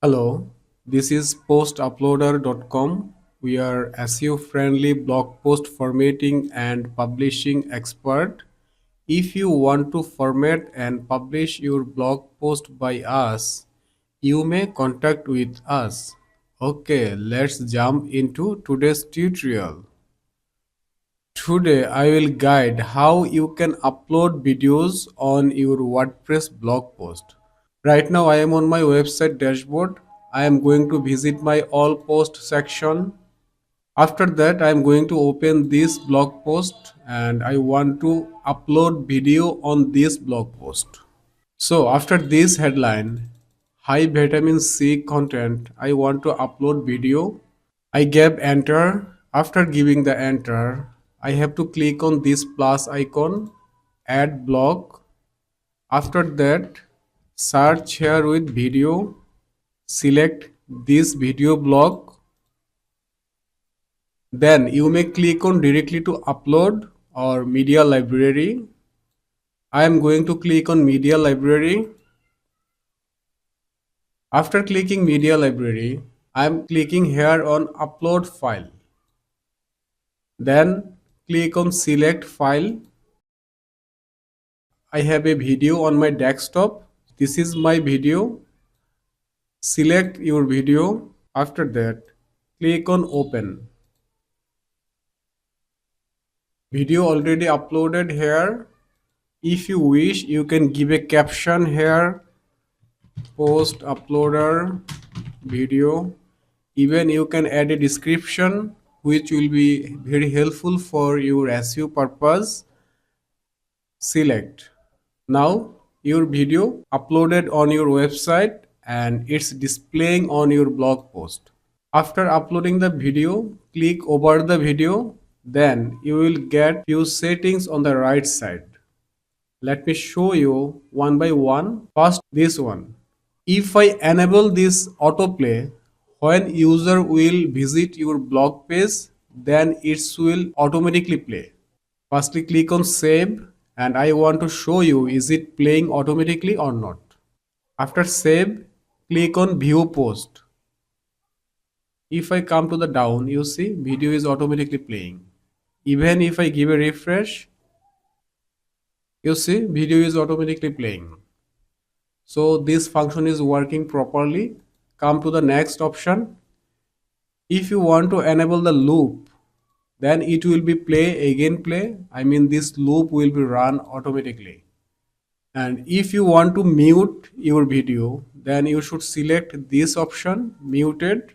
Hello, this is postuploader.com. We are SEO-friendly blog post formatting and publishing expert. If you want to format and publish your blog post by us, you may contact with us. Okay, let's jump into today's tutorial. Today I will guide how you can upload videos on your WordPress blog post. Right now I am on my website dashboard. I am going to visit my all post section. After that I am going to open this blog post and I want to upload video on this blog post. So after this headline, high vitamin C content, I want to upload video. I gave enter. After giving the enter, I have to click on this plus icon, add blog. After that, search here with video, select this video blog. Then you may click on directly to upload or media library. I am going to click on media library. After clicking media library, I am clicking here on upload file. Then click on select file. I have a video on my desktop. This is my video. Select your video. After that, click on open. Video already uploaded here. If you wish, you can give a caption here. Post uploader video. Even you can add a description which will be very helpful for your SEO purpose. Select. Now your video uploaded on your website and it's displaying on your blog post. After uploading the video, click over the video, then you will get few settings on the right side. Let me show you one by one. First, this one. If I enable this autoplay, when user will visit your blog page, then it will automatically play. Firstly, click on save and I want to show you is it playing automatically or not. After save, click on view post. If I come to the down, you see video is automatically playing. Even if I give a refresh, you see video is automatically playing. So this function is working properly. Come to the next option. If you want to enable the loop, then it will be play again play. I mean this loop will be run automatically. And if you want to mute your video, then you should select this option muted,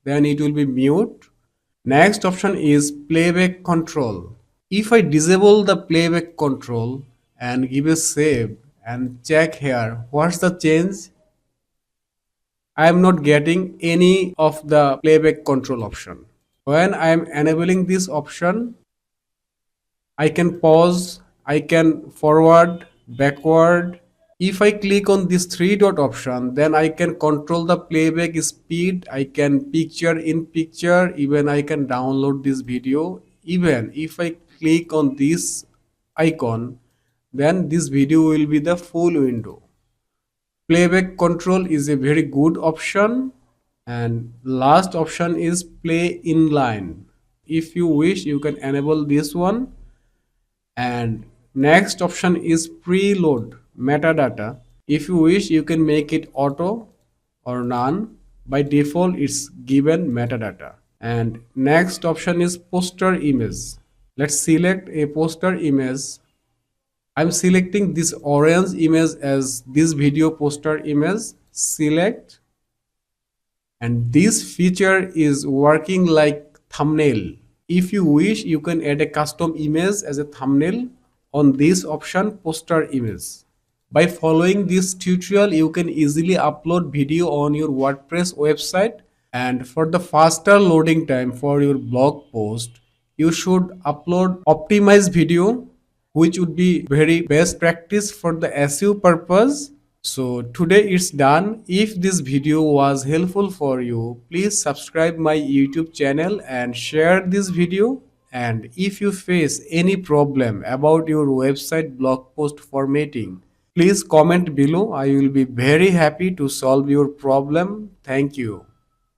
then it will be mute. Next option is playback control. If I disable the playback control and give a save and check here what's the change, I am not getting any of the playback control option. When I am enabling this option, I can pause, I can forward, backward. If I click on this three dot option, then I can control the playback speed. I can picture in picture, even I can download this video. Even if I click on this icon, then this video will be the full window. Playback control is a very good option. And last option is play inline. If you wish, you can enable this one. And next option is preload metadata. If you wish, you can make it auto or none. By default, it's given metadata. And next option is poster image. Let's select a poster image. I'm selecting this orange image as this video poster image. Select. And this feature is working like thumbnail. If you wish, you can add a custom image as a thumbnail on this option poster image. By following this tutorial, you can easily upload video on your WordPress website, and for the faster loading time for your blog post, you should upload optimized video, which would be very best practice for the SEO purpose. So today it's done. If this video was helpful for you, please subscribe my YouTube channel and share this video. And if you face any problem about your website blog post formatting, Please comment below. I will be very happy to solve your problem. Thank you.